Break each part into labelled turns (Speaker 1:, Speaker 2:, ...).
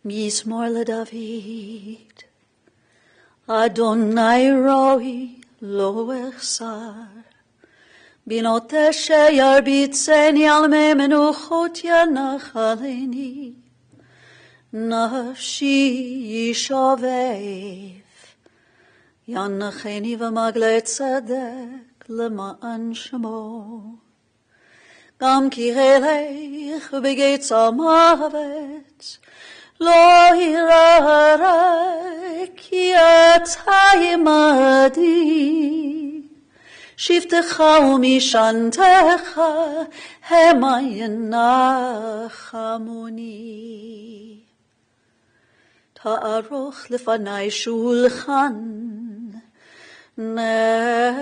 Speaker 1: Mizmor LeDavid, Adonai roi lo echsar, binot asher yarbitzeni al mei menuchot yanachaleni, nafshi yishovev, yanacheni v'magle tzedek lema'an shemo. Gam ki relech begetz amavet, lo hirara ki ata imadi, shivtecha umishantecha hema yenachamuni. Ta'aroch lefanai shulchan neged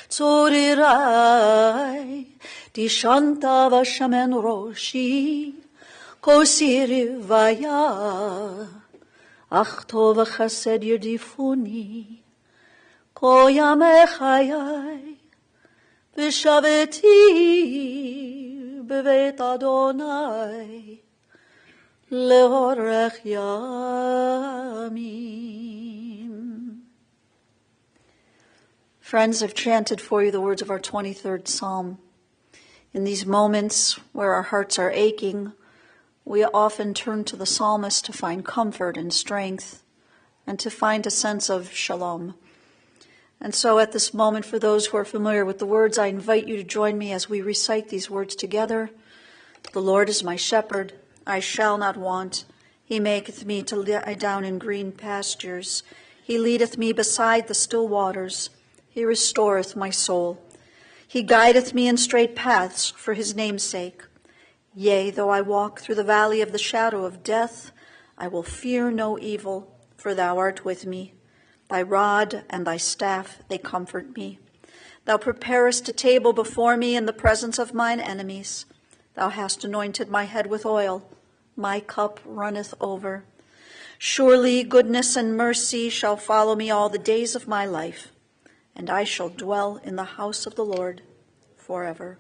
Speaker 1: tzorirai di shanta vashamen roshi kosiri vaya ach tov chesed yerdifuni ko yamechayai v'shaveti b'veit Adonai leorech yamim. Friends, I've chanted for you the words of our 23rd Psalm. In these moments where our hearts are aching, we often turn to the psalmist to find comfort and strength and to find a sense of shalom. And so at this moment, for those who are familiar with the words, I invite you to join me as we recite these words together. The Lord is my shepherd, I shall not want. He maketh me to lie down in green pastures. He leadeth me beside the still waters. He restoreth my soul. He guideth me in straight paths for his name's sake. Yea, though I walk through the valley of the shadow of death, I will fear no evil, for thou art with me. Thy rod and thy staff, they comfort me. Thou preparest a table before me in the presence of mine enemies. Thou hast anointed my head with oil. My cup runneth over. Surely goodness and mercy shall follow me all the days of my life, and I shall dwell in the house of the Lord forever.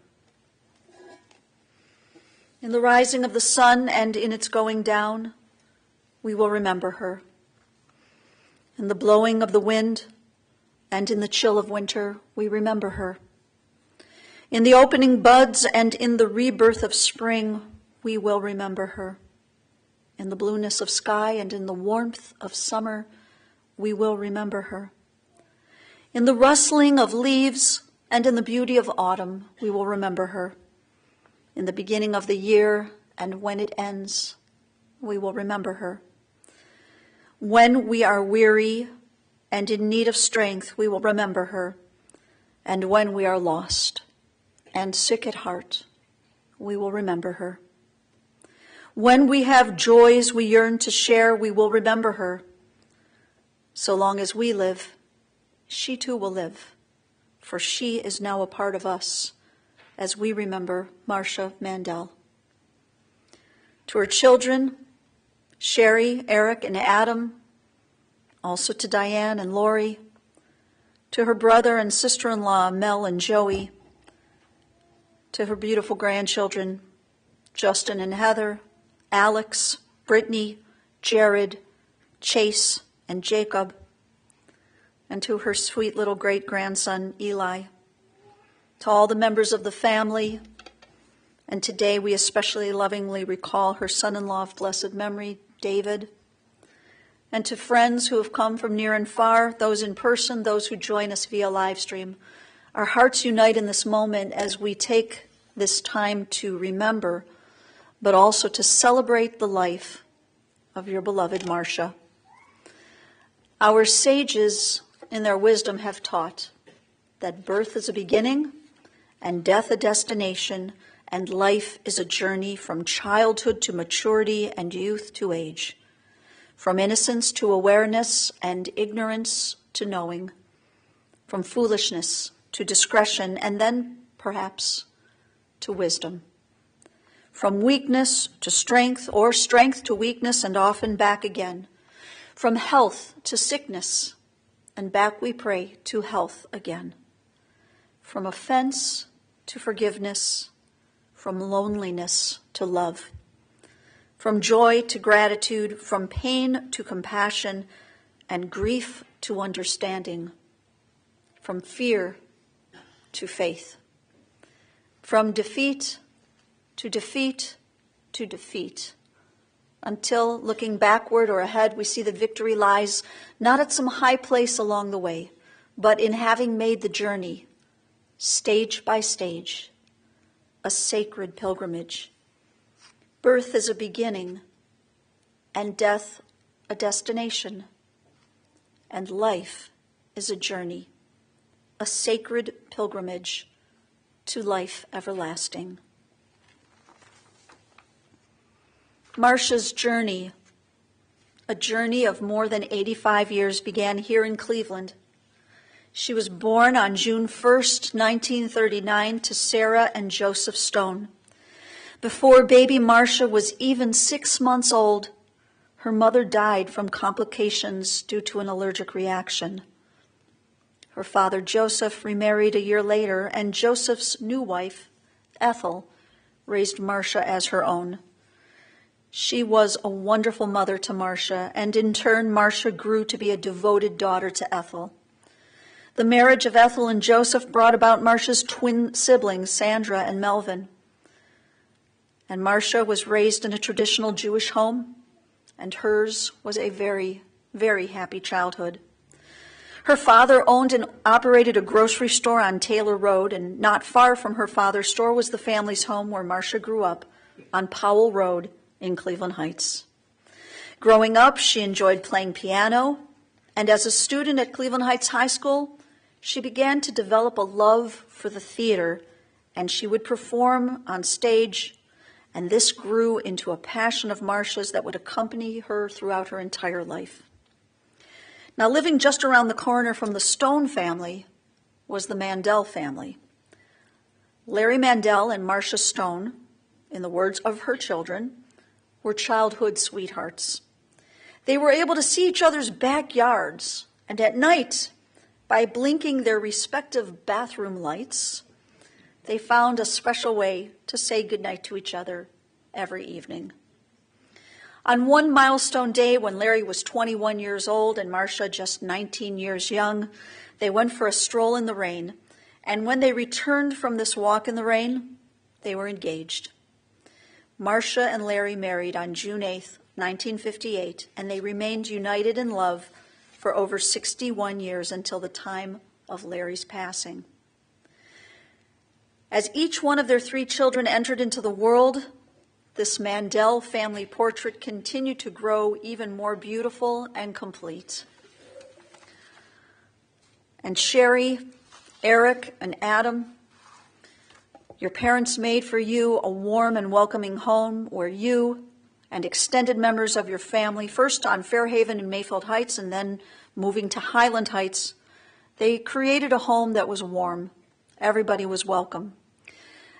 Speaker 1: In the rising of the sun and in its going down, we will remember her. In the blowing of the wind and in the chill of winter, we remember her. In the opening buds and in the rebirth of spring, we will remember her. In the blueness of sky and in the warmth of summer, we will remember her. In the rustling of leaves and in the beauty of autumn, we will remember her. In the beginning of the year and when it ends, we will remember her. When we are weary and in need of strength, we will remember her. And when we are lost and sick at heart, we will remember her. When we have joys we yearn to share, we will remember her. So long as we live, she too will live, for she is now a part of us as we remember Marcia Mandell. To her children, Sherry, Eric, and Adam, also to Diane and Lori, to her brother and sister-in-law, Mel and Joey, to her beautiful grandchildren, Justin and Heather, Alex, Brittany, Jared, Chase, and Jacob, and to her sweet little great-grandson, Eli, to all the members of the family, and today we especially lovingly recall her son-in-law of blessed memory, David, and to friends who have come from near and far, those in person, those who join us via live stream. Our hearts unite in this moment as we take this time to remember, but also to celebrate the life of your beloved Marcia. Our sages, in their wisdom, have taught that birth is a beginning and death a destination, and life is a journey from childhood to maturity and youth to age, from innocence to awareness and ignorance to knowing, from foolishness to discretion, and then, perhaps, to wisdom, from weakness to strength, or strength to weakness, and often back again, from health to sickness, and back we pray to health again, from offense to forgiveness, from loneliness to love, from joy to gratitude, from pain to compassion, and grief to understanding, from fear to faith, from defeat to defeat to defeat, until, looking backward or ahead, we see that victory lies not at some high place along the way, but in having made the journey, stage by stage, a sacred pilgrimage. Birth is a beginning, and death a destination, and life is a journey, a sacred pilgrimage to life everlasting. Marcia's journey A journey of more than 85 years began here in Cleveland. She was born on June 1st, 1939, to Sarah and Joseph Stone. Before baby Marcia was even 6 months old, her mother died from complications due to an allergic reaction. Her father, Joseph, remarried a year later, and Joseph's new wife, Ethel, raised Marcia as her own. She was a wonderful mother to Marcia, and in turn, Marcia grew to be a devoted daughter to Ethel. The marriage of Ethel and Joseph brought about Marcia's twin siblings, Sandra and Melvin. And Marcia was raised in a traditional Jewish home, and hers was a very, very happy childhood. Her father owned and operated a grocery store on Taylor Road, and not far from her father's store was the family's home where Marcia grew up, on Powell Road in Cleveland Heights. Growing up, she enjoyed playing piano, and as a student at Cleveland Heights High School, she began to develop a love for the theater, and she would perform on stage, and this grew into a passion of Marcia's that would accompany her throughout her entire life. Now, living just around the corner from the Stone family was the Mandell family. Larry Mandell and Marcia Stone, in the words of her children, were childhood sweethearts. They were able to see each other's backyards, and at night, by blinking their respective bathroom lights, they found a special way to say goodnight to each other every evening. On one milestone day, when Larry was 21 years old and Marcia just 19 years young, they went for a stroll in the rain, and when they returned from this walk in the rain, they were engaged. Marcia and Larry married on June 8th, 1958, and they remained united in love for over 61 years until the time of Larry's passing. As each one of their 3 children entered into the world, this Mandell family portrait continued to grow even more beautiful and complete. And Sherry, Eric, and Adam, your parents made for you a warm and welcoming home where you and extended members of your family, first on Fairhaven and Mayfield Heights and then moving to Highland Heights, they created a home that was warm. Everybody was welcome.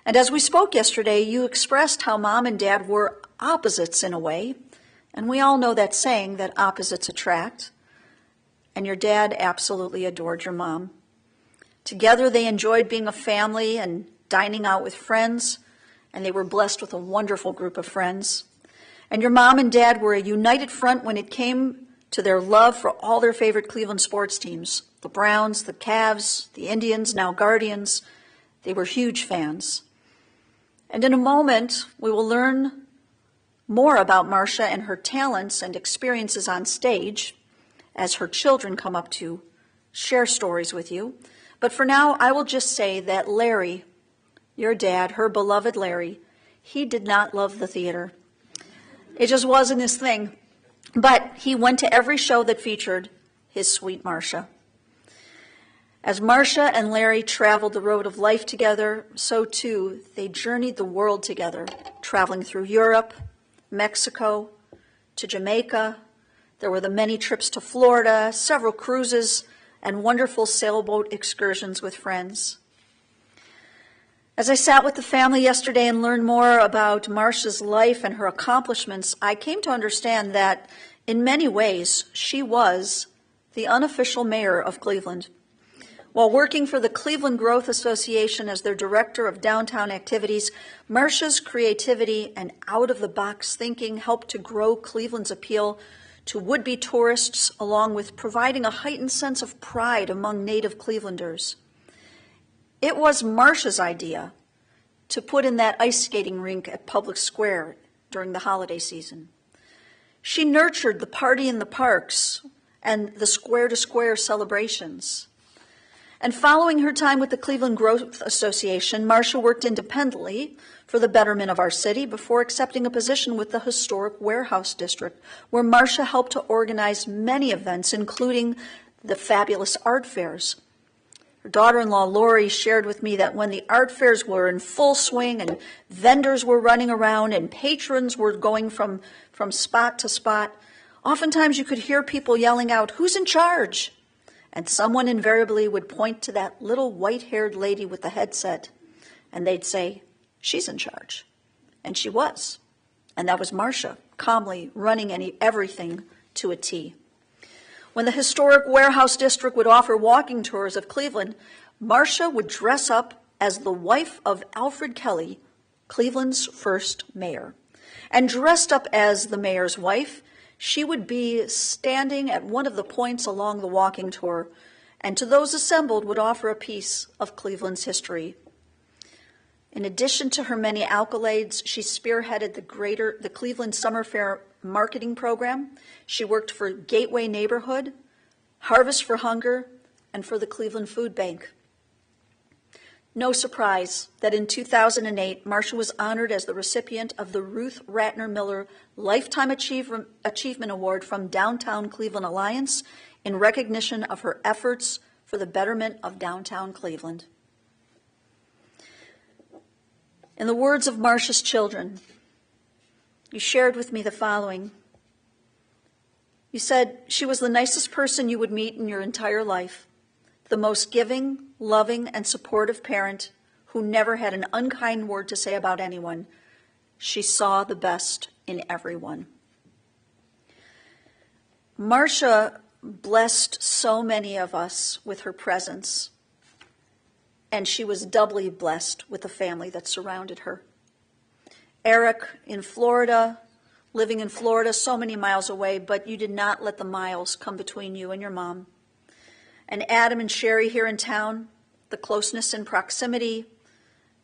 Speaker 1: And as we spoke yesterday, you expressed how Mom and Dad were opposites in a way, and we all know that saying that opposites attract, and your dad absolutely adored your mom. Together they enjoyed being a family and dining out with friends, and they were blessed with a wonderful group of friends. And your mom and dad were a united front when it came to their love for all their favorite Cleveland sports teams, the Browns, the Cavs, the Indians, now Guardians. They were huge fans. And in a moment, we will learn more about Marcia and her talents and experiences on stage as her children come up to share stories with you. But for now, I will just say that Larry, your dad, her beloved Larry, he did not love the theater. It just wasn't his thing. But he went to every show that featured his sweet Marcia. As Marcia and Larry traveled the road of life together, so too they journeyed the world together, traveling through Europe, Mexico, to Jamaica. There were the many trips to Florida, several cruises, and wonderful sailboat excursions with friends. As I sat with the family yesterday and learned more about Marcia's life and her accomplishments, I came to understand that in many ways she was the unofficial mayor of Cleveland. While working for the Cleveland Growth Association as their director of downtown activities, Marcia's creativity and out-of-the-box thinking helped to grow Cleveland's appeal to would-be tourists, along with providing a heightened sense of pride among native Clevelanders. It was Marcia's idea to put in that ice skating rink at Public Square during the holiday season. She nurtured the party in the parks and the square-to-square celebrations. And following her time with the Cleveland Growth Association, Marcia worked independently for the betterment of our city before accepting a position with the Historic Warehouse District, where Marcia helped to organize many events, including the fabulous art fairs. Her daughter-in-law, Lori, shared with me that when the art fairs were in full swing and vendors were running around and patrons were going from spot to spot, Oftentimes you could hear people yelling out, "Who's in charge?" And someone invariably would point to that little white-haired lady with the headset, and they'd say, "She's in charge." And she was. And that was Marcia, calmly running everything to a T. When the historic warehouse district would offer walking tours of Cleveland, Marcia would dress up as the wife of Alfred Kelly, Cleveland's first mayor. And dressed up as the mayor's wife, she would be standing at one of the points along the walking tour, and to those assembled would offer a piece of Cleveland's history. In addition to her many accolades, she spearheaded the Cleveland Summer Fair marketing program. She worked for Gateway Neighborhood, Harvest for Hunger, and for the Cleveland Food Bank. No surprise that in 2008, Marcia was honored as the recipient of the Ruth Ratner Miller Lifetime Achievement Award from Downtown Cleveland Alliance in recognition of her efforts for the betterment of downtown Cleveland. In the words of Marcia's children, you shared with me the following. You said, "She was the nicest person you would meet in your entire life, the most giving, loving, and supportive parent who never had an unkind word to say about anyone. She saw the best in everyone." Marcia blessed so many of us with her presence, and she was doubly blessed with the family that surrounded her. Eric in Florida, living in Florida so many miles away, but you did not let the miles come between you and your mom. And Adam and Sherry here in town, the closeness in proximity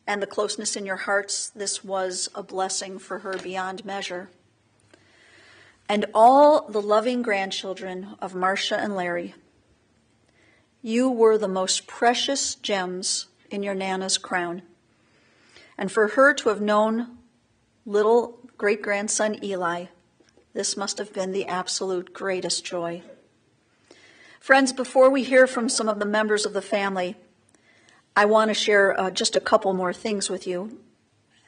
Speaker 1: and the closeness in your hearts, this was a blessing for her beyond measure. And all the loving grandchildren of Marcia and Larry, you were the most precious gems in your Nana's crown. And for her to have known little great-grandson Eli, this must have been the absolute greatest joy. Friends, before we hear from some of the members of the family, I want to share just a couple more things with you.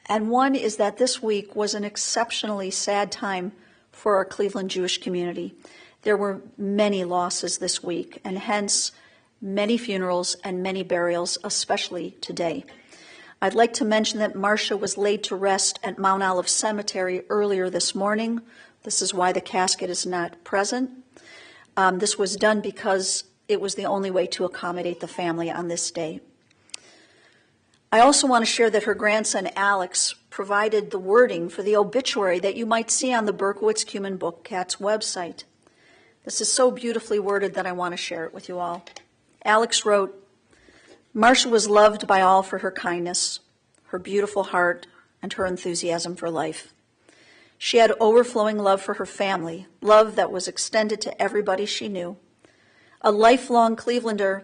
Speaker 1: And one is that this week was an exceptionally sad time for our Cleveland Jewish community. There were many losses this week, and hence many funerals and many burials, especially today. I'd like to mention that Marcia was laid to rest at Mount Olive Cemetery earlier this morning. This is why the casket is not present. This was done because it was the only way to accommodate the family on this day. I also want to share that her grandson, Alex, provided the wording for the obituary that you might see on the Berkowitz-Kumin-Bookatz website. This is so beautifully worded that I want to share it with you all. Alex wrote, "Marcia was loved by all for her kindness, her beautiful heart, and her enthusiasm for life. She had overflowing love for her family, love that was extended to everybody she knew. A lifelong Clevelander,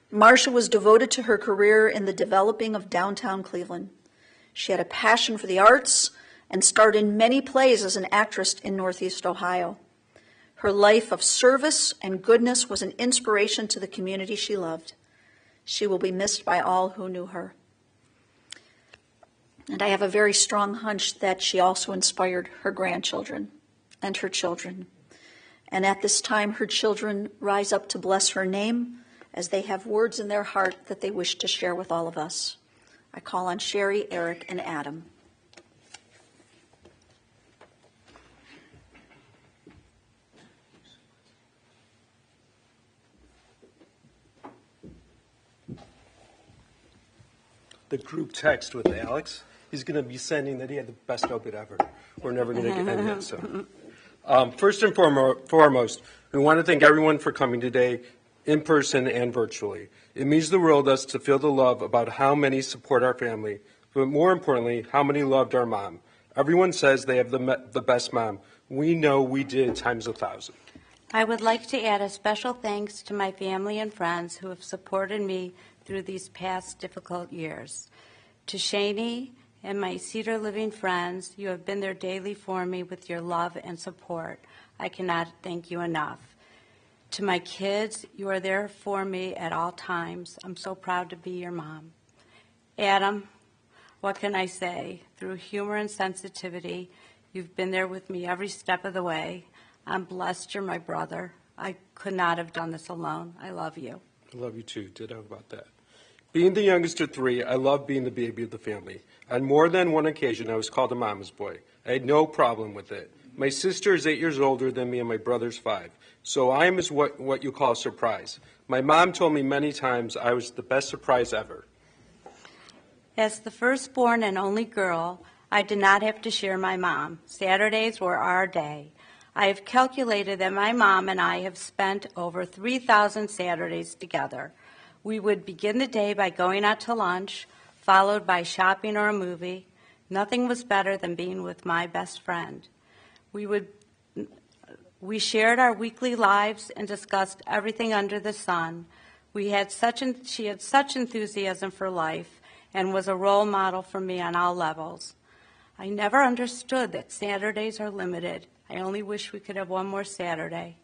Speaker 1: Marcia was devoted to her career in the developing of downtown Cleveland. She had a passion for the arts and starred in many plays as an actress in Northeast Ohio. Her life of service and goodness was an inspiration to the community she loved. She will be missed by all who knew her." And I have a very strong hunch that she also inspired her grandchildren and her children. And at this time, her children rise up to bless her name as they have words in their heart that they wish to share with all of us. I call on Sherry, Eric, and Adam.
Speaker 2: The group text with Alex. He's going to be sending that he had the best obit ever. We're never going to get end it. So, first and foremost, we want to thank everyone for coming today, in person and virtually. It means the world to us to feel the love about how many support our family, but more importantly, how many loved our mom. Everyone says they have the best mom. We know we did times 1,000.
Speaker 3: I would like to add a special thanks to my family and friends who have supported me through these past difficult years. To Shani and my Cedar Living friends, you have been there daily for me with your love and support. I cannot thank you enough. To my kids, you are there for me at all times. I'm so proud to be your mom. Adam, what can I say? Through humor and sensitivity, you've been there with me every step of the way. I'm blessed you're my brother. I could not have done this alone. I love you.
Speaker 2: I love you too. Ditto about that. Being the youngest of three, I love being the baby of the family. On more than one occasion, I was called a mama's boy. I had no problem with it. My sister is 8 years older than me, and my brother's 5. So I am what you call a surprise. My mom told me many times I was the best surprise ever.
Speaker 3: As the firstborn and only girl, I did not have to share my mom. Saturdays were our day. I have calculated that my mom and I have spent over 3,000 Saturdays together. We would begin the day by going out to lunch, followed by shopping or a movie. Nothing was better than being with my best friend. We shared our weekly lives and discussed everything under the sun. She had such enthusiasm for life and was a role model for me on all levels. I never understood that Saturdays are limited. I only wish we could have one more Saturday.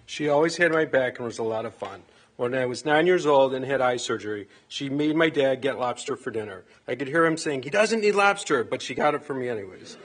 Speaker 2: She always had my back and was a lot of fun. When I was 9 years old and had eye surgery, she made my dad get lobster for dinner. I could hear him saying, "He doesn't need lobster," but she got it for me anyways.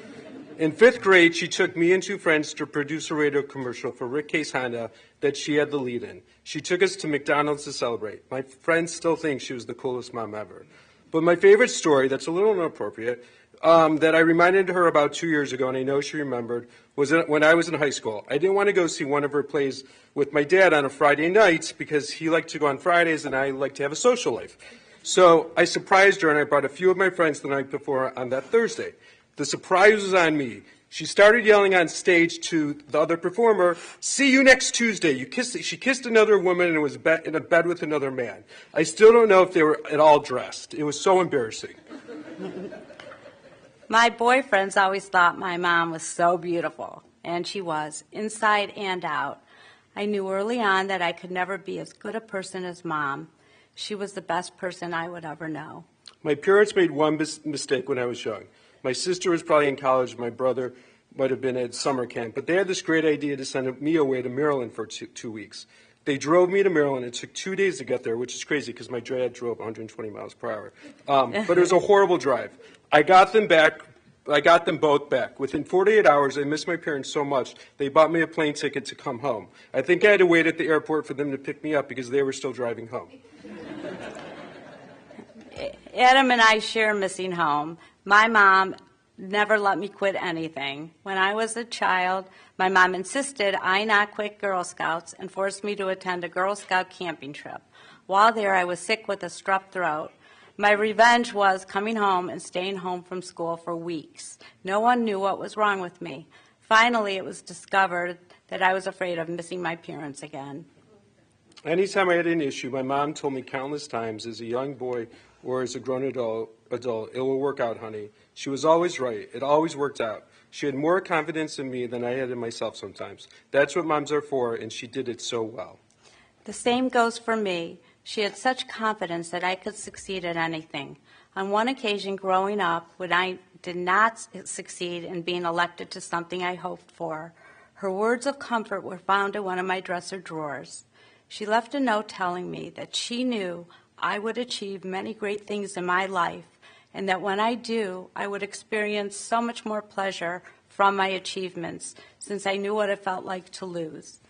Speaker 2: In 5th grade, she took me and 2 friends to produce a radio commercial for Rick Case Honda that she had the lead in. She took us to McDonald's to celebrate. My friends still think she was the coolest mom ever. But my favorite story, that's a little inappropriate, that I reminded her about 2 years ago, and I know she remembered, was when I was in high school. I didn't want to go see one of her plays with my dad on a Friday night because he liked to go on Fridays and I liked to have a social life. So I surprised her and I brought a few of my friends the night before on that Thursday. The surprise was on me. She started yelling on stage to the other performer, "See you next Tuesday." She kissed another woman and was in a bed with another man. I still don't know if they were at all dressed. It was so embarrassing.
Speaker 3: My boyfriends always thought my mom was so beautiful, and she was, inside and out. I knew early on that I could never be as good a person as Mom. She was the best person I would ever know.
Speaker 2: My parents made one mistake when I was young. My sister was probably in college. My brother might have been at summer camp. But they had this great idea to send me away to Maryland for 2 weeks. They drove me to Maryland. It took 2 days to get there, which is crazy because my dad drove 120 miles per hour. But it was a horrible drive. I got them both back. Within 48 hours, I missed my parents so much, they bought me a plane ticket to come home. I think I had to wait at the airport for them to pick me up because they were still driving home.
Speaker 3: Adam and I share missing home. My mom never let me quit anything. When I was a child, my mom insisted I not quit Girl Scouts and forced me to attend a Girl Scout camping trip. While there, I was sick with a strep throat. My revenge was coming home and staying home from school for weeks. No one knew what was wrong with me. Finally, it was discovered that I was afraid of missing my parents again.
Speaker 2: Anytime I had an issue, my mom told me countless times as a young boy or as a grown adult, "It will work out, honey." She was always right. It always worked out. She had more confidence in me than I had in myself sometimes. That's what moms are for, and she did it so well.
Speaker 3: The same goes for me. She had such confidence that I could succeed at anything. On one occasion growing up, when I did not succeed in being elected to something I hoped for, her words of comfort were found in one of my dresser drawers. She left a note telling me that she knew I would achieve many great things in my life, and that when I do, I would experience so much more pleasure from my achievements, since I knew what it felt like to lose.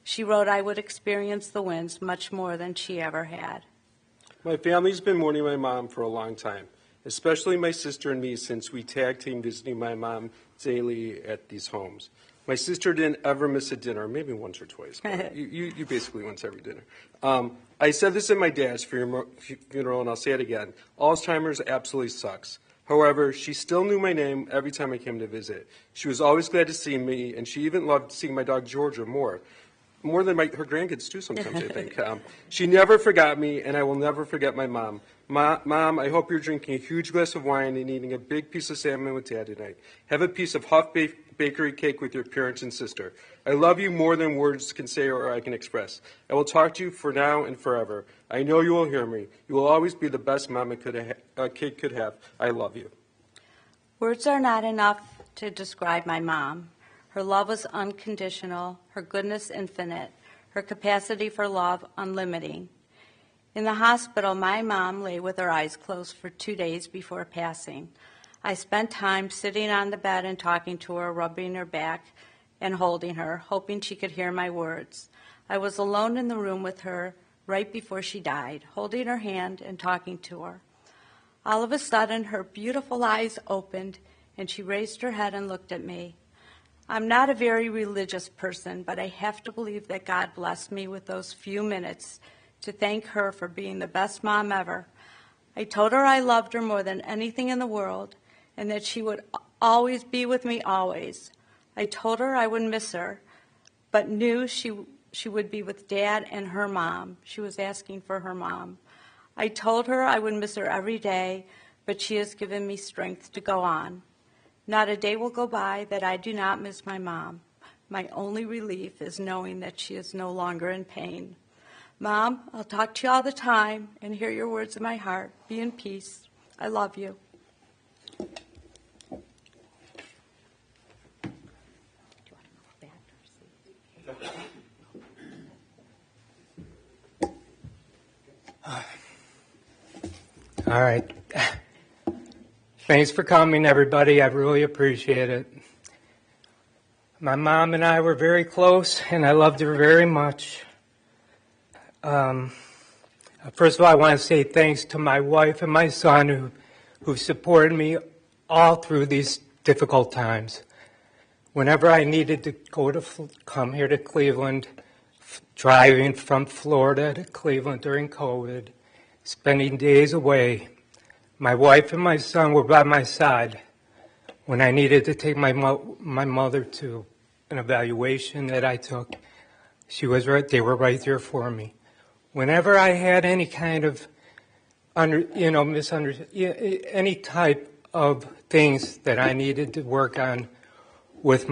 Speaker 3: She wrote I would experience the wins much more than she ever had.
Speaker 2: My family's been mourning my mom for a long time, especially my sister and me, since we tag team visiting my mom daily at these homes. My sister didn't ever miss a dinner, maybe once or twice. But you basically once every dinner. I said this at my dad's funeral, and I'll say it again. Alzheimer's absolutely sucks. However, she still knew my name every time I came to visit. She was always glad to see me, and she even loved seeing my dog Georgia more than her grandkids too sometimes, I think. She never forgot me, and I will never forget my mom. Mom, I hope you're drinking a huge glass of wine and eating a big piece of salmon with Dad tonight. Have a piece of Huff Bakery cake with your parents and sister. I love you more than words can say or I can express. I will talk to you for now and forever. I know you will hear me. You will always be the best mom a kid could have. I love you.
Speaker 3: Words are not enough to describe my mom. Her love was unconditional, her goodness infinite, her capacity for love unlimited. In the hospital, my mom lay with her eyes closed for 2 days before passing. I spent time sitting on the bed and talking to her, rubbing her back, and holding her, hoping she could hear my words. I was alone in the room with her right before she died, holding her hand and talking to her. All of a sudden, her beautiful eyes opened, and she raised her head and looked at me. I'm not a very religious person, but I have to believe that God blessed me with those few minutes to thank her for being the best mom ever. I told her I loved her more than anything in the world and that she would always be with me always. I told her I would miss her, but knew she would be with Dad and her mom. She was asking for her mom. I told her I would miss her every day, but she has given me strength to go on. Not a day will go by that I do not miss my mom. My only relief is knowing that she is no longer in pain. Mom, I'll talk to you all the time and hear your words in my heart. Be in peace. I love you.
Speaker 4: All right. Thanks for coming, everybody. I really appreciate it. My mom and I were very close, and I loved her very much. First of all, I want to say thanks to my wife and my son who supported me all through these difficult times. Whenever I needed to come here to Cleveland, driving from Florida to Cleveland during COVID, spending days away, my wife and my son were by my side. When I needed to take my mother to an evaluation that I took, they were right there for me. Whenever I had any kind of any type of things that I needed to work on with,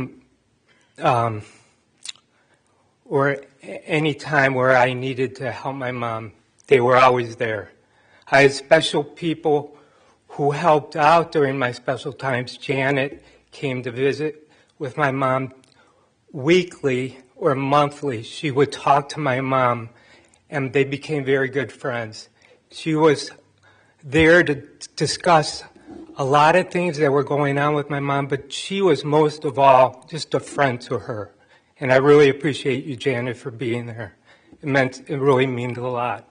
Speaker 4: or any time where I needed to help my mom, they were always there. I had special people who helped out during my special times. Janet came to visit with my mom weekly or monthly. She would talk to my mom, and they became very good friends. She was there to discuss a lot of things that were going on with my mom, but she was most of all just a friend to her. And I really appreciate you, Janet, for being there. It really means a lot.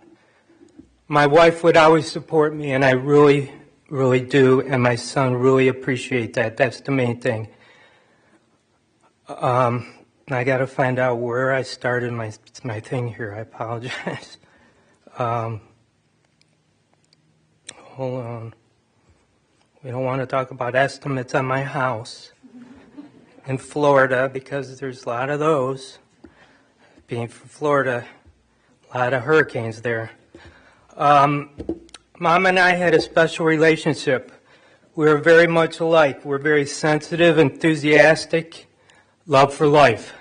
Speaker 4: My wife would always support me, and I really, really do, and my son really appreciate that. That's the main thing. I got to find out where I started my thing here. I apologize. Hold on. We don't want to talk about estimates on my house in Florida because there's a lot of those. Being from Florida, a lot of hurricanes there. Mom and I had a special relationship. We were very much alike. We're very sensitive, enthusiastic, love for life.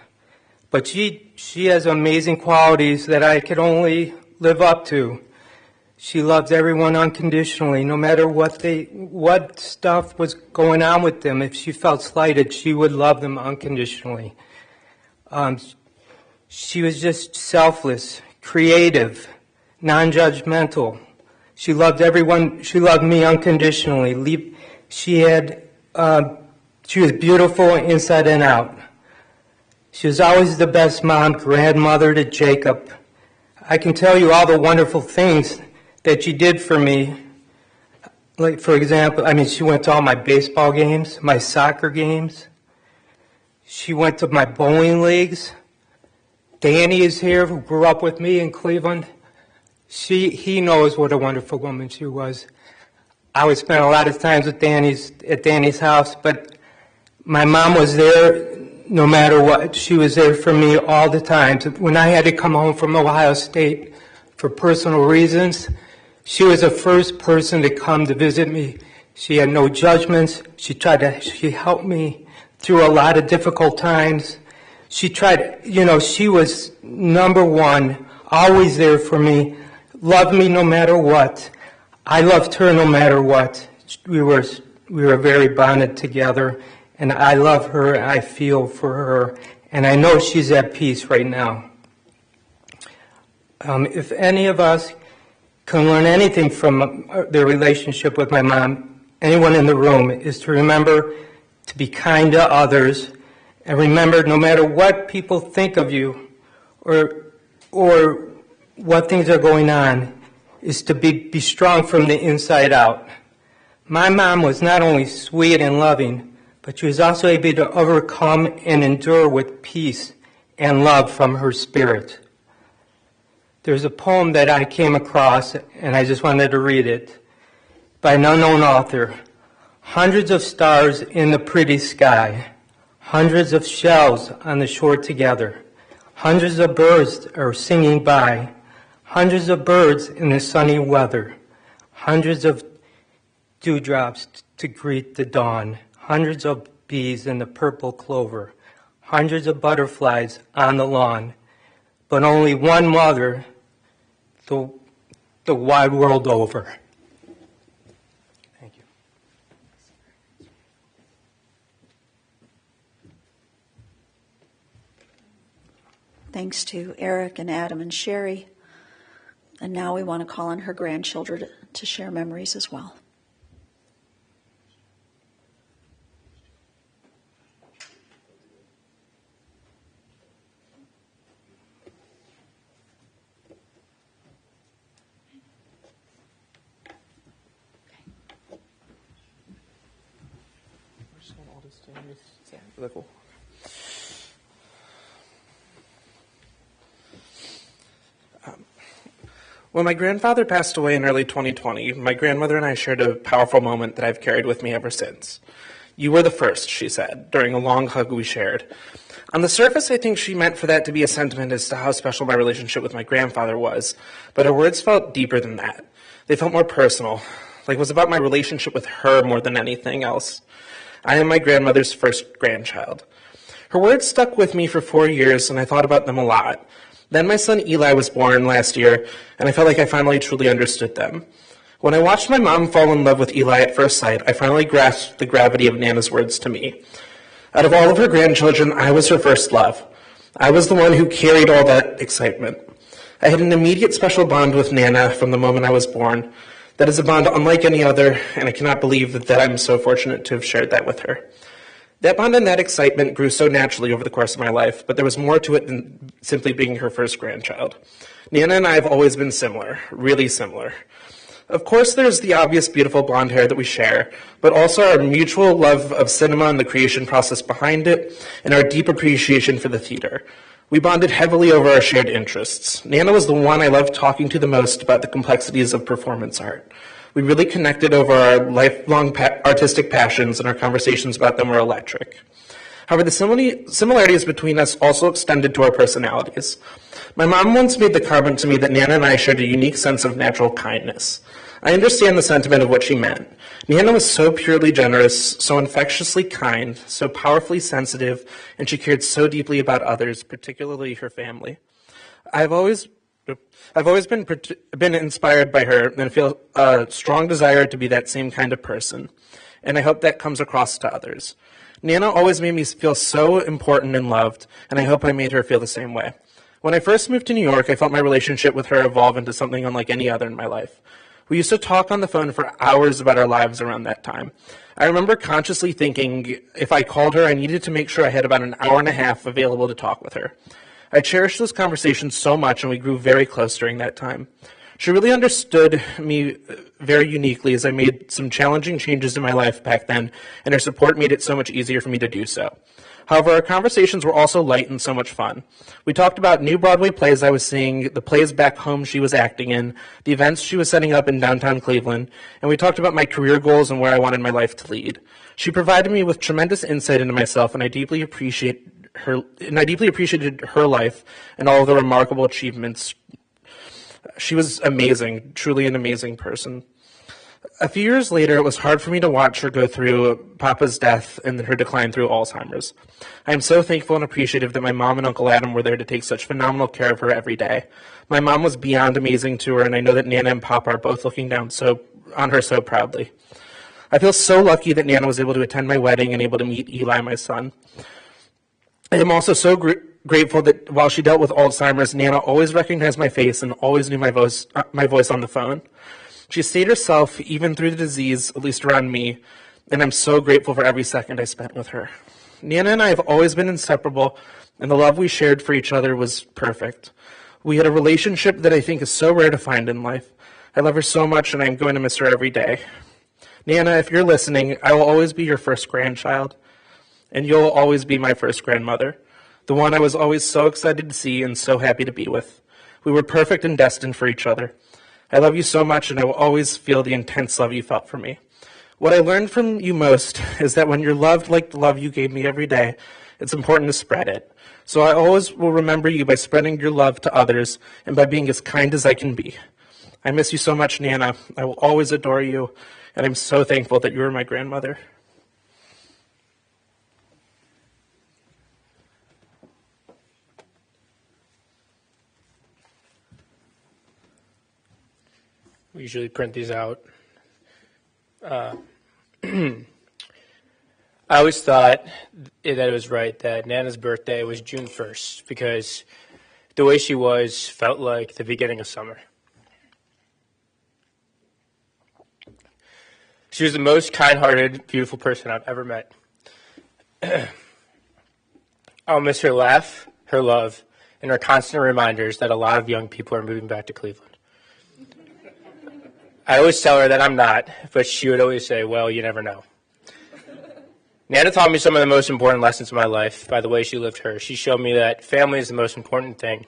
Speaker 4: But she has amazing qualities that I could only live up to. She loves everyone unconditionally, no matter what stuff was going on with them. If she felt slighted, she would love them unconditionally. She was just selfless, creative, non-judgmental. She loved everyone. She loved me unconditionally. She was beautiful inside and out. She was always the best mom, grandmother to Jacob. I can tell you all the wonderful things that she did for me. Like, for example, she went to all my baseball games, my soccer games. She went to my bowling leagues. Danny is here, who grew up with me in Cleveland. He knows what a wonderful woman she was. I would spend a lot of times at Danny's house, but my mom was there no matter what. She was there for me all the time. When I had to come home from Ohio State for personal reasons, she was the first person to come to visit me. She had no judgments. She helped me through a lot of difficult times. She was number one, always there for me, loved me no matter what. I loved her no matter what. We were very bonded together, and I love her, I feel for her, and I know she's at peace right now. If any of us can learn anything from their relationship with my mom, anyone in the room, is to remember to be kind to others And remember, no matter what people think of you or what things are going on, is to be strong from the inside out. My mom was not only sweet and loving, but she was also able to overcome and endure with peace and love from her spirit. There's a poem that I came across, and I just wanted to read it, by an unknown author. Hundreds of stars in the pretty sky, hundreds of shells on the shore together, hundreds of birds are singing by, hundreds of birds in the sunny weather, hundreds of dewdrops to greet the dawn, hundreds of bees in the purple clover, hundreds of butterflies on the lawn, but only one mother the wide world over. Thank you.
Speaker 1: Thanks to Eric and Adam and Sherry. And now we want to call on her grandchildren to share memories as well.
Speaker 5: When my grandfather passed away in early 2020, my grandmother and I shared a powerful moment that I've carried with me ever since. "You were the first," she said, during a long hug we shared. On the surface, I think she meant for that to be a sentiment as to how special my relationship with my grandfather was, but her words felt deeper than that. They felt more personal, like it was about my relationship with her more than anything else. I am my grandmother's first grandchild. Her words stuck with me for 4 years, and I thought about them a lot. Then my son Eli was born last year, and I felt like I finally truly understood them. When I watched my mom fall in love with Eli at first sight, I finally grasped the gravity of Nana's words to me. Out of all of her grandchildren, I was her first love. I was the one who carried all that excitement. I had an immediate special bond with Nana from the moment I was born. That is a bond unlike any other, and I cannot believe that I'm so fortunate to have shared that with her. That bond and that excitement grew so naturally over the course of my life, but there was more to it than simply being her first grandchild. Nana and I have always been similar, really similar. Of course, there's the obvious beautiful blonde hair that we share, but also our mutual love of cinema and the creation process behind it, and our deep appreciation for the theater. We bonded heavily over our shared interests. Nana was the one I loved talking to the most about the complexities of performance art. We really connected over our lifelong artistic passions, and our conversations about them were electric. However, the similarities between us also extended to our personalities. My mom once made the comment to me that Nana and I shared a unique sense of natural kindness. I understand the sentiment of what she meant. Nana was so purely generous, so infectiously kind, so powerfully sensitive, and she cared so deeply about others, particularly her family. I've always been inspired by her and feel a strong desire to be that same kind of person, and I hope that comes across to others. Nana always made me feel so important and loved, and I hope I made her feel the same way. When I first moved to New York, I felt my relationship with her evolve into something unlike any other in my life. We used to talk on the phone for hours about our lives around that time. I remember consciously thinking if I called her, I needed to make sure I had about an hour and a half available to talk with her. I cherished those conversations so much, and we grew very close during that time. She really understood me very uniquely as I made some challenging changes in my life back then, and her support made it so much easier for me to do so. However, our conversations were also light and so much fun. We talked about new Broadway plays I was seeing, the plays back home she was acting in, the events she was setting up in downtown Cleveland, and we talked about my career goals and where I wanted my life to lead. She provided me with tremendous insight into myself, and I deeply appreciated her life and all of the remarkable achievements. She was amazing, truly an amazing person. A few years later, it was hard for me to watch her go through Papa's death and her decline through Alzheimer's. I am so thankful and appreciative that my mom and Uncle Adam were there to take such phenomenal care of her every day. My mom was beyond amazing to her, and I know that Nana and Papa are both looking down on her so proudly. I feel so lucky that Nana was able to attend my wedding and able to meet Eli, my son. I am also so grateful that while she dealt with Alzheimer's, Nana always recognized my face and always knew my voice on the phone. She stayed herself even through the disease, at least around me, and I'm so grateful for every second I spent with her. Nana and I have always been inseparable, and the love we shared for each other was perfect. We had a relationship that I think is so rare to find in life. I love her so much, and I'm going to miss her every day. Nana, if you're listening, I will always be your first grandchild, and you'll always be my first grandmother, the one I was always so excited to see and so happy to be with. We were perfect and destined for each other. I love you so much, and I will always feel the intense love you felt for me. What I learned from you most is that when you're loved like the love you gave me every day, it's important to spread it. So I always will remember you by spreading your love to others and by being as kind as I can be. I miss you so much, Nana. I will always adore you, and I'm so thankful that you are my grandmother.
Speaker 6: We usually print these out. I always thought that it was right that Nana's birthday was June 1st because the way she was felt like the beginning of summer. She was the most kind-hearted, beautiful person I've ever met. I'll miss her laugh, her love, and her constant reminders that a lot of young people are moving back to Cleveland. I always tell her that I'm not, but she would always say, well, you never know. Nana taught me some of the most important lessons in my life by the way she lived hers. She showed me that family is the most important thing,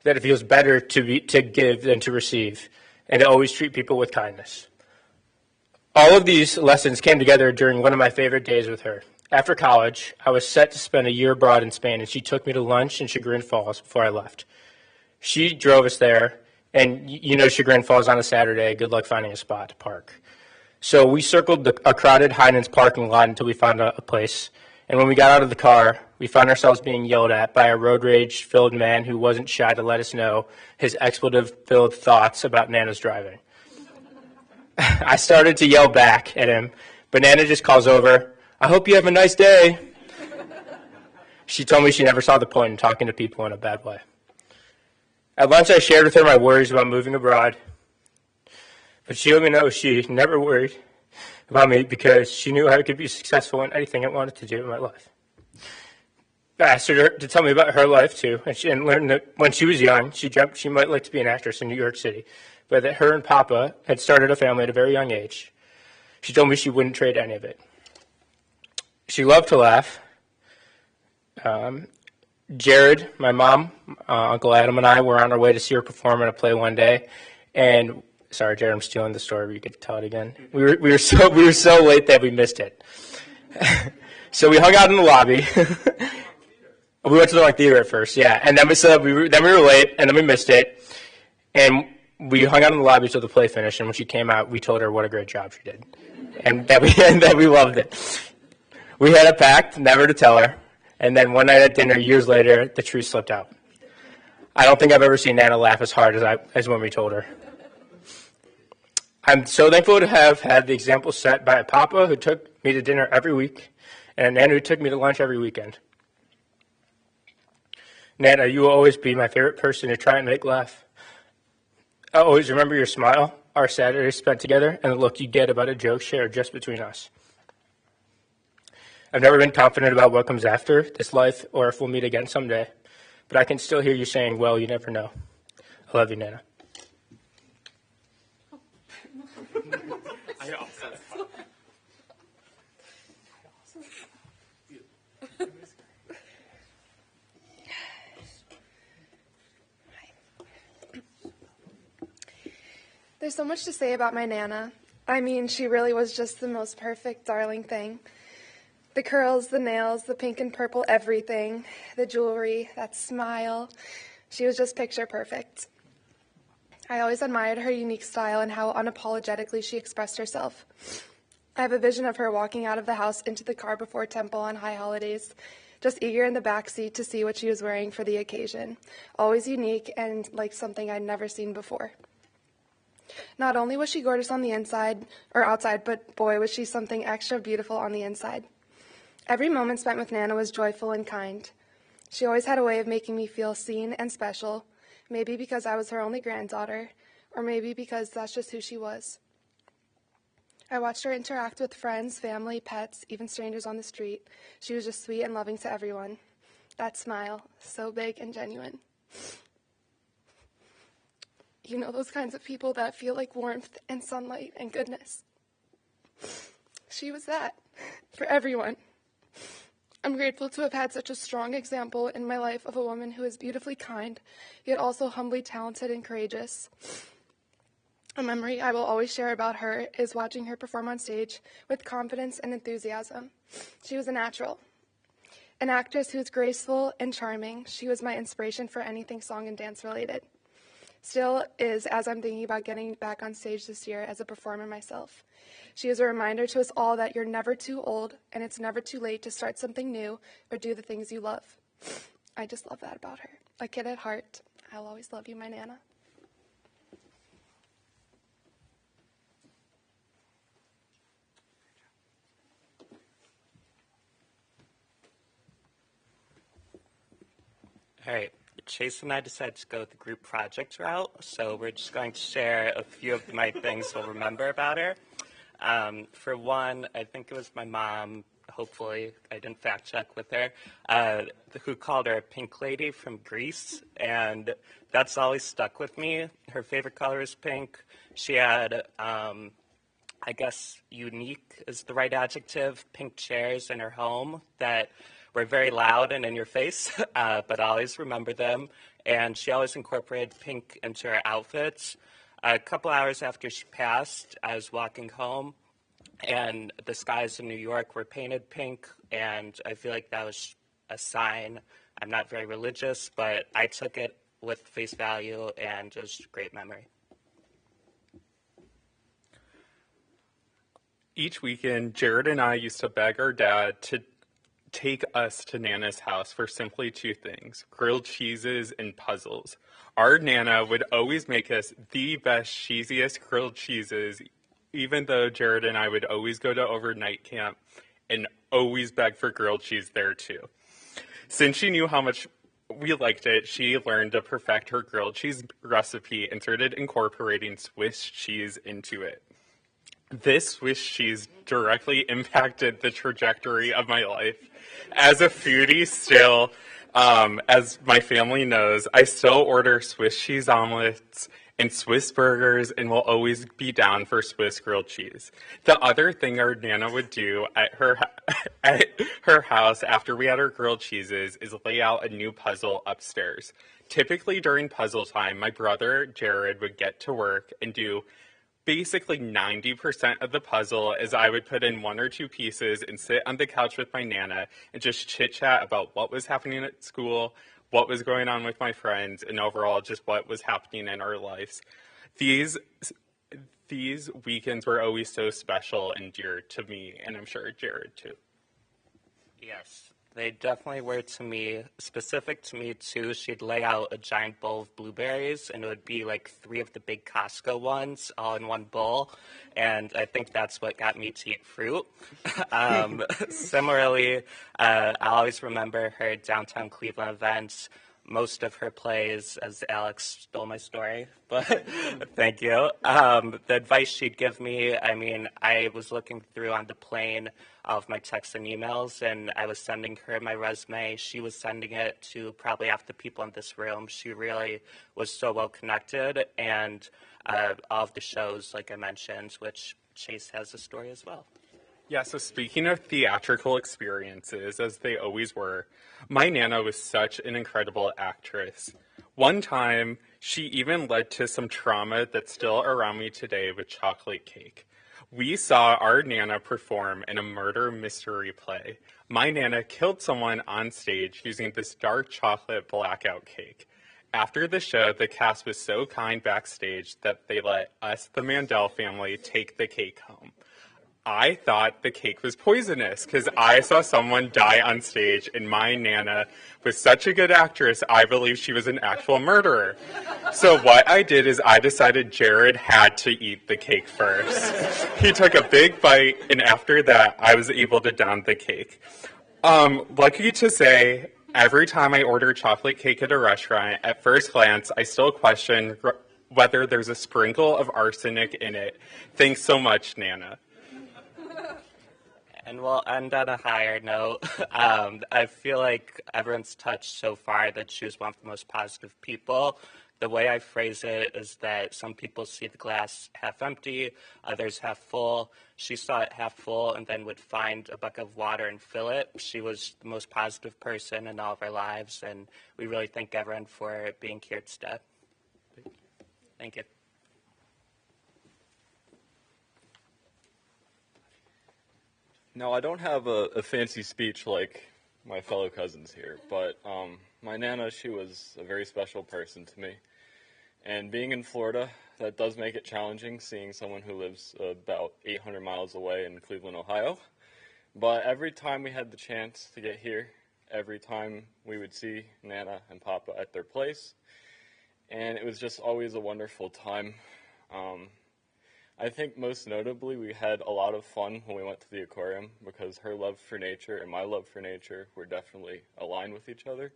Speaker 6: that it feels better to give than to receive, and to always treat people with kindness. All of these lessons came together during one of my favorite days with her. After college, I was set to spend a year abroad in Spain, and she took me to lunch in Chagrin Falls before I left. She drove us there, and you know Chagrin Falls on a Saturday. Good luck finding a spot to park. So we circled a crowded Heinen's parking lot until we found a place. And when we got out of the car, we found ourselves being yelled at by a road rage-filled man who wasn't shy to let us know his expletive-filled thoughts about Nana's driving. I started to yell back at him, but Nana just calls over, "I hope you have a nice day." She told me she never saw the point in talking to people in a bad way. At lunch, I shared with her my worries about moving abroad, but she let me know she never worried about me because she knew I could be successful in anything I wanted to do in my life. I asked her to tell me about her life, too, and learned that when she was young, she dreamt she might like to be an actress in New York City, but that her and Papa had started a family at a very young age. She told me she wouldn't trade any of it. She loved to laugh. Jared, my mom, Uncle Adam, and I were on our way to see her perform in a play one day, and sorry, Jared, I'm stealing the story, but you get to tell it again. We were so late that we missed it. So we hung out in the lobby. We went to the theater at first, yeah, and then we were late, and then we missed it, and we hung out in the lobby till the play finished. And when she came out, we told her what a great job she did, and that we loved it. We had a pact never to tell her, and then one night at dinner, years later, the truth slipped out. I don't think I've ever seen Nana laugh as hard as when we told her. I'm so thankful to have had the example set by a Papa who took me to dinner every week, and a Nana who took me to lunch every weekend. Nana, you will always be my favorite person to try and make laugh. I'll always remember your smile, our Saturdays spent together, and the look you get about a joke shared just between us. I've never been confident about what comes after this life or if we'll meet again someday, but I can still hear you saying, well, you never know. I love you, Nana.
Speaker 7: There's so much to say about my Nana. I mean, she really was just the most perfect, darling thing. The curls, the nails, the pink and purple everything, the jewelry, that smile. She was just picture perfect. I always admired her unique style and how unapologetically she expressed herself. I have a vision of her walking out of the house into the car before temple on high holidays, just eager in the back seat to see what she was wearing for the occasion. Always unique and like something I'd never seen before. Not only was she gorgeous on the inside or outside, but boy, was she something extra beautiful on the inside. Every moment spent with Nana was joyful and kind. She always had a way of making me feel seen and special, maybe because I was her only granddaughter, or maybe because that's just who she was. I watched her interact with friends, family, pets, even strangers on the street. She was just sweet and loving to everyone. That smile, so big and genuine. You know, those kinds of people that feel like warmth and sunlight and goodness. She was that for everyone. I'm grateful to have had such a strong example in my life of a woman who is beautifully kind, yet also humbly talented and courageous. A memory I will always share about her is watching her perform on stage with confidence and enthusiasm. She was a natural. An actress who is graceful and charming. She was my inspiration for anything song and dance related. Still is, as I'm thinking about getting back on stage this year as a performer myself. She is a reminder to us all that you're never too old and it's never too late to start something new or do the things you love. I just love that about her. A kid at heart. I'll always love you, my Nana.
Speaker 8: All right, Chase and I decided to go the group project route, so we're just going to share a few of my things we'll remember about her. For one, I think it was my mom, hopefully I didn't fact check with her, who called her a pink lady from Greece, and that's always stuck with me. Her favorite color is pink. She had, I guess unique is the right adjective, pink chairs in her home that were very loud and in your face, but I always remember them. And she always incorporated pink into her outfits. A couple hours after she passed, I was walking home, and the skies in New York were painted pink, and I feel like that was a sign. I'm not very religious, but I took it with face value, and it was a great memory.
Speaker 9: Each weekend, Jared and I used to beg our dad to take us to Nana's house for simply two things, grilled cheeses and puzzles. Our Nana would always make us the best, cheesiest grilled cheeses, even though Jared and I would always go to overnight camp and always beg for grilled cheese there too. Since she knew how much we liked it, she learned to perfect her grilled cheese recipe and started incorporating Swiss cheese into it. This Swiss cheese directly impacted the trajectory of my life. As a foodie still, as my family knows, I still order Swiss cheese omelets and Swiss burgers and will always be down for Swiss grilled cheese. The other thing our Nana would do at her house after we had our grilled cheeses is lay out a new puzzle upstairs. Typically during puzzle time, my brother Jared would get to work and do basically 90% of the puzzle, as I would put in one or two pieces and sit on the couch with my Nana and just chit-chat about what was happening at school, what was going on with my friends, and overall just what was happening in our lives. These weekends were always so special and dear to me, and I'm sure Jared too.
Speaker 8: Yes, they definitely were to me, specific to me too. She'd lay out a giant bowl of blueberries, and it would be like 3 of the big Costco ones all in one bowl, and I think that's what got me to eat fruit. Similarly, I always remember her downtown Cleveland events. Most of her plays, as Alex stole my story, but thank you. The advice she'd give me, I mean, I was looking through on the plane of my texts and emails, and I was sending her my resume. She was sending it to probably half the people in this room. She really was so well connected, and all of the shows, like I mentioned, which Chase has a story as well.
Speaker 9: Yeah, so speaking of theatrical experiences, as they always were, my Nana was such an incredible actress. One time, she even led to some trauma that's still around me today with chocolate cake. We saw our Nana perform in a murder mystery play. My Nana killed someone on stage using this dark chocolate blackout cake. After the show, the cast was so kind backstage that they let us, the Mandell family, take the cake home. I thought the cake was poisonous because I saw someone die on stage, and my Nana was such a good actress, I believe she was an actual murderer. So what I did is I decided Jared had to eat the cake first. He took a big bite, and after that, I was able to down the cake. Lucky to say, every time I order chocolate cake at a restaurant, at first glance, I still question whether there's a sprinkle of arsenic in it. Thanks so much, Nana.
Speaker 8: And we'll end on a higher note. I feel like everyone's touched so far that she was one of the most positive people. The way I phrase it is that some people see the glass half empty, others half full. She saw it half full and then would find a bucket of water and fill it. She was the most positive person in all of our lives, and we really thank everyone for being here today. Thank you.
Speaker 10: Now, I don't have a fancy speech like my fellow cousins here, but my Nana, she was a very special person to me. And being in Florida, that does make it challenging, seeing someone who lives about 800 miles away in Cleveland, Ohio. But every time we had the chance to get here, every time we would see Nana and Papa at their place, and it was just always a wonderful time. I think most notably we had a lot of fun when we went to the aquarium because her love for nature and my love for nature were definitely aligned with each other.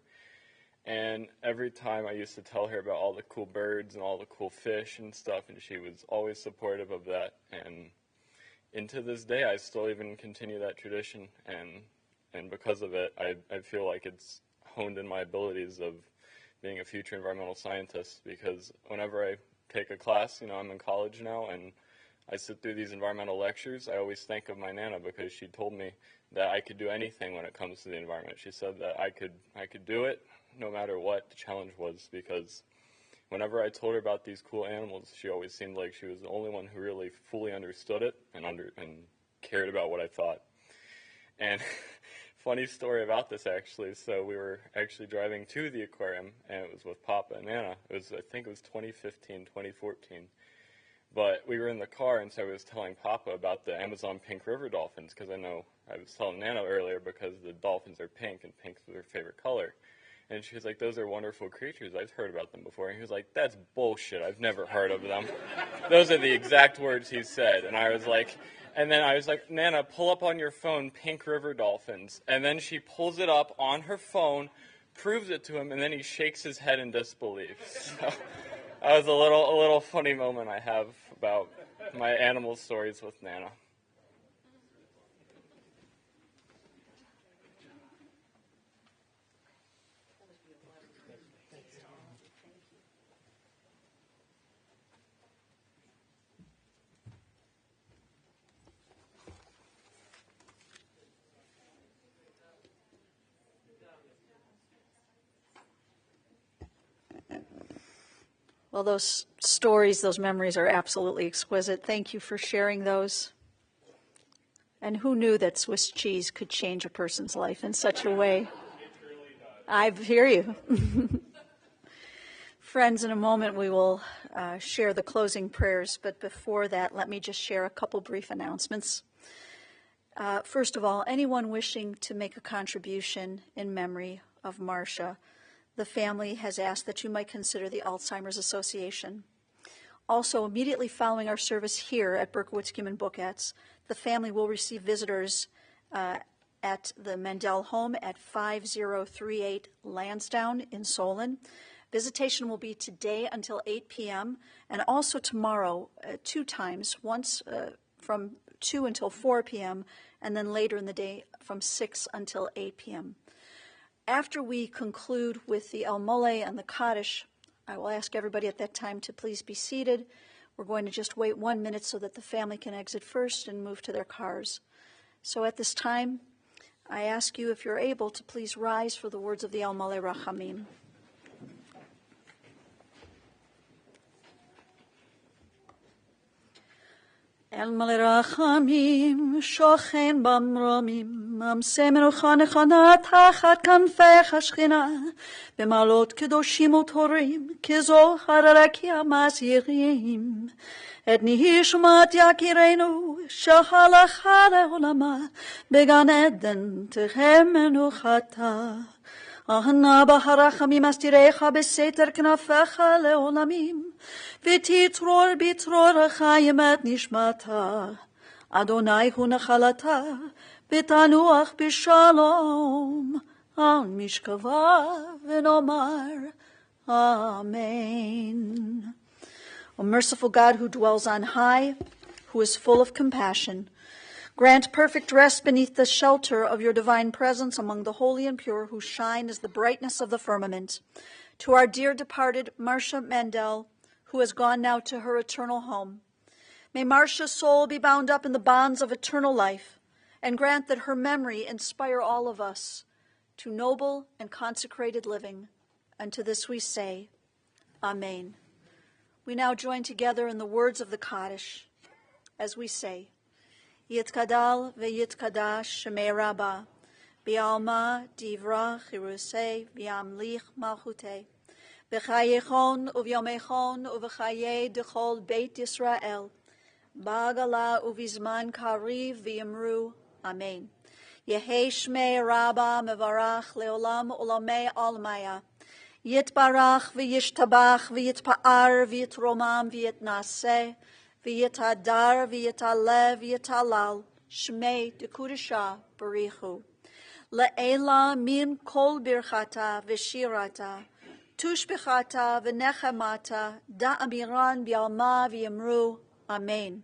Speaker 10: And every time I used to tell her about all the cool birds and all the cool fish and stuff, and she was always supportive of that. And to this day, I still even continue that tradition, and because of it, I feel like it's honed in my abilities of being a future environmental scientist, because whenever I take a class, I'm in college now, and I sit through these environmental lectures, I always think of my Nana because she told me that I could do anything when it comes to the environment. She said that I could do it no matter what the challenge was, because whenever I told her about these cool animals, she always seemed like she was the only one who really fully understood it and cared about what I thought. And funny story about this, actually. So we were actually driving to the aquarium, and it was with Papa and Nana. I think it was 2015, 2014. But we were in the car, and so I was telling Papa about the Amazon pink river dolphins, because I was telling Nana earlier because the dolphins are pink, and pink's their favorite color. And she was like, those are wonderful creatures. I've heard about them before. And he was like, that's bullshit. I've never heard of them. Those are the exact words he said. And I was like, Nana, pull up on your phone pink river dolphins. And then she pulls it up on her phone, proves it to him, and then he shakes his head in disbelief. So that was a little funny moment I have about my animal stories with Nana.
Speaker 1: Well, those stories, those memories are absolutely exquisite. Thank you for sharing those. And who knew that Swiss cheese could change a person's life in such a way? I hear you. Friends, in a moment we will share the closing prayers, but before that, let me just share a couple brief announcements. First of all, anyone wishing to make a contribution in memory of Marcia, the family has asked that you might consider the Alzheimer's Association. Also, immediately following our service here at Berkowitz-Kumin-Bookatz, the family will receive visitors at the Mandell home at 5038 Lansdowne in Solon. Visitation will be today until 8 p.m. and also tomorrow 2 times, once from 2 until 4 p.m. and then later in the day from 6 until 8 p.m. After we conclude with the El Mole and the Kaddish, I will ask everybody at that time to please be seated. We're going to just wait 1 minute so that the family can exit first and move to their cars. So at this time, I ask you, if you're able, to please rise for the words of the El Mole Rachamim. El Mole Rachamim, shochen במרומים, אמסה מנוחה נכונה תחת כנפי השכינה, במעלות קדושים וטהורים, כזוהר הרקיע מזהירים. את נשמת יקירנו, שהלכה לעולמה, בגן עדן תחיה מנוחתה. אהנה בהרחמים אסתירך בסתר כנפיך לעולמים, ותצרור בצרור החיים את נשמתה. אדוני הוא נחלתה, ותנוח בשלום על משכבה, ונאמר Amen. O merciful God, who dwells on high, who is full of compassion, Grant perfect rest beneath the shelter of your divine presence among the holy and pure who shine as the brightness of the firmament. To our dear departed Marcia Mandell, who has gone now to her eternal home, may Marcia's soul be bound up in the bonds of eternal life, and grant that her memory inspire all of us to noble and consecrated living. And to this we say, Amen. We now join together in the words of the Kaddish as we say, Yitkadal v'yitkadash shemei Rabbah, bi'alma divra chirusei v'yamlich malchutei, v'chayechon uvyomechon uv'chayei dechol beit Yisrael, ba'agala uvizman kariv v'yamru, Amen. Yehei shmei Rabbah mevarach leolam olamei almaya, Yitbarach v'yishtabach v'yitpa'ar v'yitromam v'yitnaseh v'yitadar v'yitalev v'yitalal shmei dekudesha barichu. Le'ela min kol birchata v'shirata tushbechata v'nechemata da'amiran b'alma v'yamru. Amen.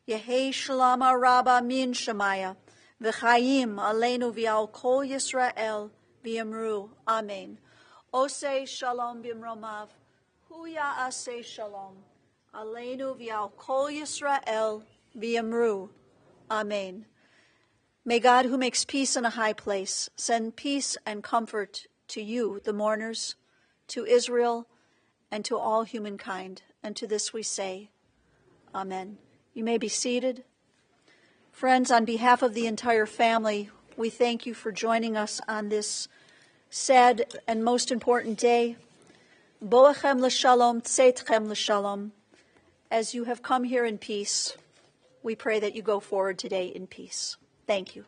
Speaker 1: Yehei shalama rabba min shemaya v'chayim aleinu v'al kol Yisrael v'yamru. Amen. Osei shalom bimromav, hu ya'aseh shalom, aleinu v'al kol Yisrael v'yamru. Amen. May God, who makes peace in a high place, send peace and comfort to you, the mourners, to Israel, and to all humankind. And to this we say, Amen. You may be seated. Friends, on behalf of the entire family, we thank you for joining us on this sad and most important day. Boachem l'shalom, tzeitchem l'shalom. As you have come here in peace, we pray that you go forward today in peace. Thank you.